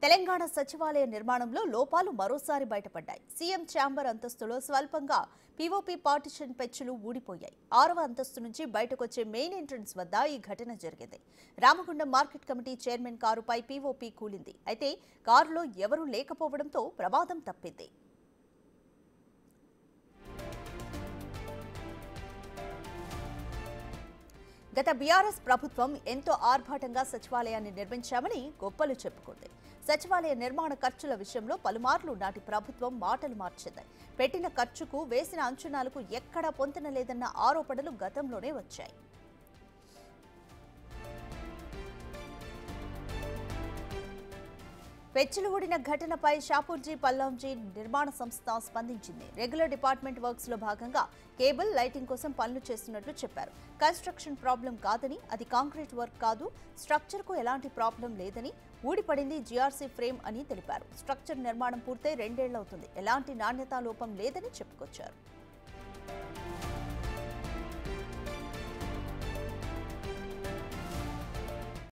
తెలంగాణ సచివాలయ నిర్మాణంలో లోపాలు మరోసారి బయటపడ్డాయి. సీఎం ఛాంబర్ అంతస్తులో స్వల్పంగా పీఓపీ పార్టిషన్ పెచ్చులు ఊడిపోయాయి. 6వ అంతస్తు నుంచి బయటకొచ్చే మెయిన్ ఎంట్రన్స్ వద్ద ఈ ఘటన జరిగింది. రామగుండం మార్కెట్ కమిటీ చైర్మన్ కారుపై పీఓపీ కూలింది. అయితే కారులో ఎవరూ లేకపోవడంతో ప్రమాదం తప్పింది. గత బీఆర్ఎస్ ప్రభుత్వం ఎంతో ఆర్భాటంగా సచివాలయాన్ని నిర్మించామని గొప్పలు చెప్పుకుంది. సచివాలయ నిర్మాణ ఖర్చుల విషయంలో పలుమార్లు నాటి ప్రభుత్వం మాటలు మార్చింది. పెట్టిన ఖర్చుకు వేసిన అంచనాలకు ఎక్కడా పొంతన లేదన్న ఆరోపణలు గతంలోనే వచ్చాయి. పెచ్చులు ఊడిన ఘటనపై షాపూర్జీ పల్లాంజీ నిర్మాణ సంస్థ స్పందించింది. రెగ్యులర్ డిపార్ట్మెంట్ వర్క్స్ లో భాగంగా కేబుల్ లైటింగ్ కోసం పనులు చేస్తున్నట్లు చెప్పారు. కన్స్ట్రక్షన్ ప్రాబ్లం కాదని, అది కాంక్రీట్ వర్క్ కాదు, స్ట్రక్చర్ కు ఎలాంటి ప్రాబ్లం లేదని, ఊడిపడింది జీఆర్సీ ఫ్రేమ్ అని తెలిపారు. స్ట్రక్చర్ నిర్మాణం పూర్తయి 2 ఏళ్లవుతుంది, ఎలాంటి నాణ్యతా లోపం లేదని చెప్పుకొచ్చారు.